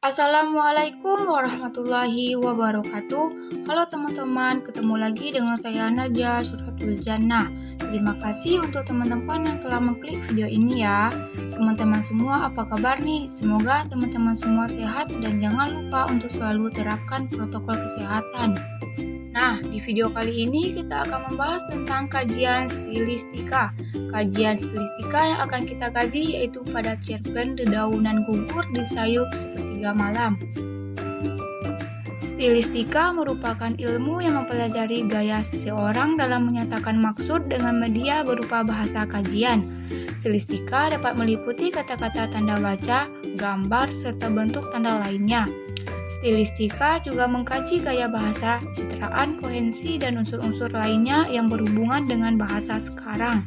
Assalamualaikum warahmatullahi wabarakatuh. Halo teman-teman, ketemu lagi dengan saya Najah Suratul Jannah. Terima kasih untuk teman-teman yang telah mengklik video ini ya. Teman-teman semua apa kabar nih? Semoga teman-teman semua sehat dan jangan lupa untuk selalu terapkan protokol kesehatan. Nah, di video kali ini kita akan membahas tentang kajian stilistika. Kajian stilistika yang akan kita kaji yaitu pada cerpen Dedaunan Gugur di Sayup Sepertiga Malam. Stilistika merupakan ilmu yang mempelajari gaya seseorang dalam menyatakan maksud dengan media berupa bahasa kajian. Stilistika dapat meliputi kata-kata tanda baca, gambar, serta bentuk tanda lainnya. Stilistika juga mengkaji gaya bahasa, citraan, kohensi, dan unsur-unsur lainnya yang berhubungan dengan bahasa sekarang.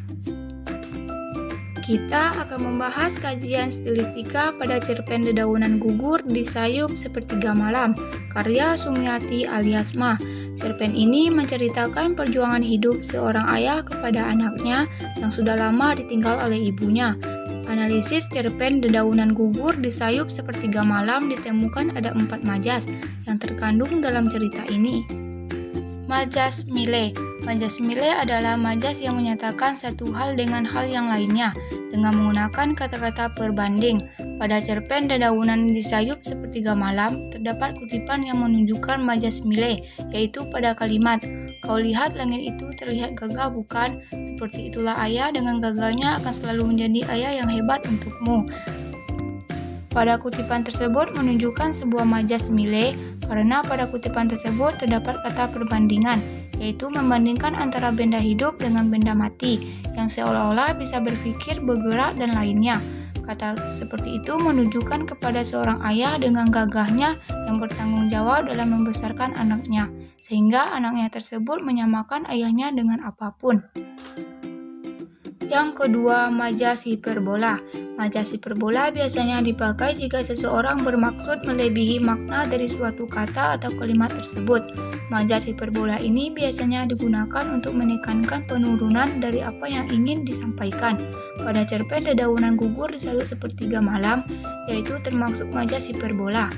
Kita akan membahas kajian stilistika pada cerpen Dedaunan Gugur di Sayup Sepertiga Malam, karya Sumiati alias Ma. Cerpen ini menceritakan perjuangan hidup seorang ayah kepada anaknya yang sudah lama ditinggal oleh ibunya. Analisis cerpen Dedaunan Gugur di Sayup Sepertiga Malam ditemukan ada 4 majas yang terkandung dalam cerita ini. Majas mile. Majas mile adalah majas yang menyatakan satu hal dengan hal yang lainnya dengan menggunakan kata-kata perbanding. Pada cerpen Dedaunan di Sayup Sepertiga Malam terdapat kutipan yang menunjukkan majas mile, yaitu pada kalimat, "Kau lihat langit itu terlihat gagah bukan? Seperti itulah ayah dengan gagahnya akan selalu menjadi ayah yang hebat untukmu." Pada kutipan tersebut menunjukkan sebuah majas mile karena pada kutipan tersebut terdapat kata perbandingan, yaitu membandingkan antara benda hidup dengan benda mati yang seolah-olah bisa berpikir, bergerak, dan lainnya. Kata seperti itu menunjukkan kepada seorang ayah dengan gagahnya yang bertanggung jawab dalam membesarkan anaknya, sehingga anaknya tersebut menyamakan ayahnya dengan apapun. Yang kedua, majas hiperbola. Majas hiperbola biasanya dipakai jika seseorang bermaksud melebihi makna dari suatu kata atau kalimat tersebut. Majas hiperbola ini biasanya digunakan untuk menekankan penurunan dari apa yang ingin disampaikan. Pada cerpen Dedaunan Gugur di Sayup Sepertiga Malam, yaitu termasuk majas hiperbola,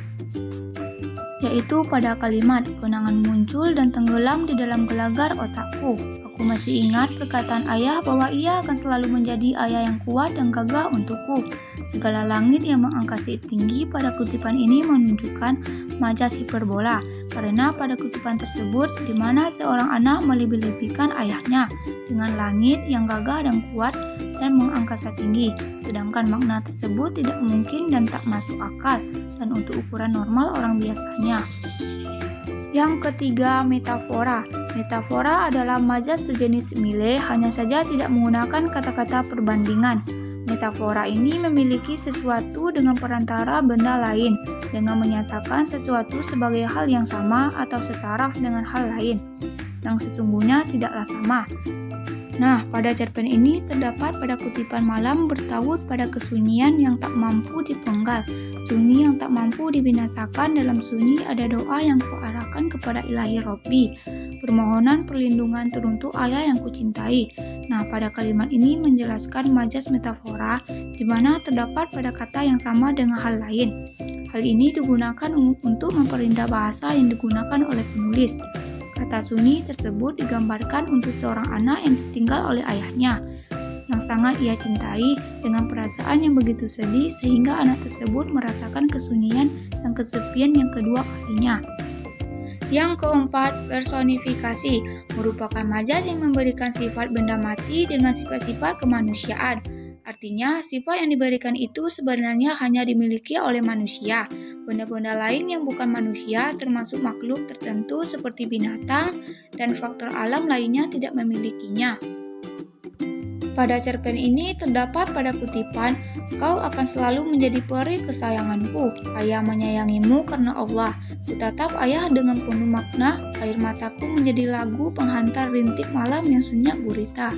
yaitu pada kalimat, "Kenangan muncul dan tenggelam di dalam gelagar otakku. Aku masih ingat perkataan ayah bahwa ia akan selalu menjadi ayah yang kuat dan gagah untukku." Segala langit yang mengangkasi tinggi pada kutipan ini menunjukkan majas hiperbola, karena pada kutipan tersebut di mana seorang anak melebih-lebihkan ayahnya dengan langit yang gagah dan kuat dan mengangkasa tinggi, sedangkan makna tersebut tidak mungkin dan tak masuk akal dan untuk ukuran normal orang biasanya. Yang ketiga, metafora. Metafora adalah majas sejenis mile, hanya saja tidak menggunakan kata-kata perbandingan. Metafora ini memiliki sesuatu dengan perantara benda lain, dengan menyatakan sesuatu sebagai hal yang sama atau setaraf dengan hal lain, yang sesungguhnya tidaklah sama. Nah, pada cerpen ini terdapat pada kutipan malam bertaut pada kesunyian yang tak mampu dipenggal, sunyi yang tak mampu dibinasakan. Dalam sunyi ada doa yang kuarahkan kepada Ilahi Robbi, permohonan perlindungan teruntuk ayah yang kucintai. Nah, pada kalimat ini menjelaskan majas metafora di mana terdapat pada kata yang sama dengan hal lain. Hal ini digunakan untuk memperindah bahasa yang digunakan oleh penulis. Kata sunyi tersebut digambarkan untuk seorang anak yang ditinggal oleh ayahnya, yang sangat ia cintai dengan perasaan yang begitu sedih sehingga anak tersebut merasakan kesunyian dan kesepian yang kedua kalinya. Yang keempat, personifikasi merupakan majas yang memberikan sifat benda mati dengan sifat-sifat kemanusiaan. Artinya, sifat yang diberikan itu sebenarnya hanya dimiliki oleh manusia. Benda-benda lain yang bukan manusia, termasuk makhluk tertentu seperti binatang dan faktor alam lainnya tidak memilikinya. Pada cerpen ini terdapat pada kutipan, "Kau akan selalu menjadi peri kesayanganku. Ayah menyayangimu karena Allah. Kutatap ayah dengan penuh makna. Air mataku menjadi lagu penghantar rintik malam yang senyap gurita."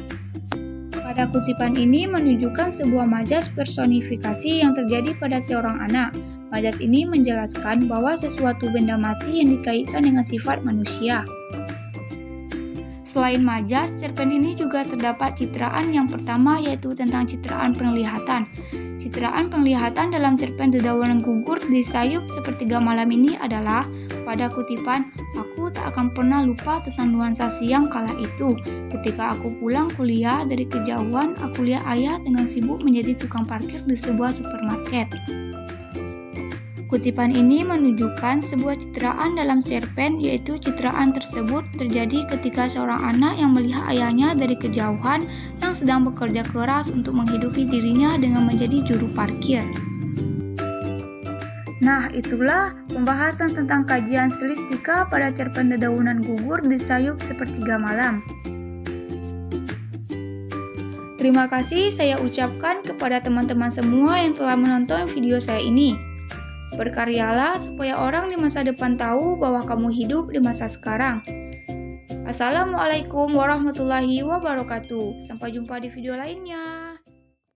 Pada kutipan ini menunjukkan sebuah majas personifikasi yang terjadi pada seorang anak. Majas ini menjelaskan bahwa sesuatu benda mati yang dikaitkan dengan sifat manusia. Selain majas, cerpen ini juga terdapat citraan yang pertama, yaitu tentang citraan penglihatan. Citraan penglihatan dalam cerpen Dedaunan Gugur di Sayup Sepertiga Malam ini adalah pada kutipan, "Aku tak akan pernah lupa tentang nuansa siang kala itu. Ketika aku pulang kuliah dari kejauhan, aku lihat ayah dengan sibuk menjadi tukang parkir di sebuah supermarket." Kutipan ini menunjukkan sebuah citraan dalam cerpen, yaitu citraan tersebut terjadi ketika seorang anak yang melihat ayahnya dari kejauhan yang sedang bekerja keras untuk menghidupi dirinya dengan menjadi juru parkir. Nah, itulah pembahasan tentang kajian stilistika pada cerpen Dedaunan Gugur di Sayup Sepertiga Malam. Terima kasih saya ucapkan kepada teman-teman semua yang telah menonton video saya ini. Berkaryalah supaya orang di masa depan tahu bahwa kamu hidup di masa sekarang. Assalamualaikum warahmatullahi wabarakatuh. Sampai jumpa di video lainnya.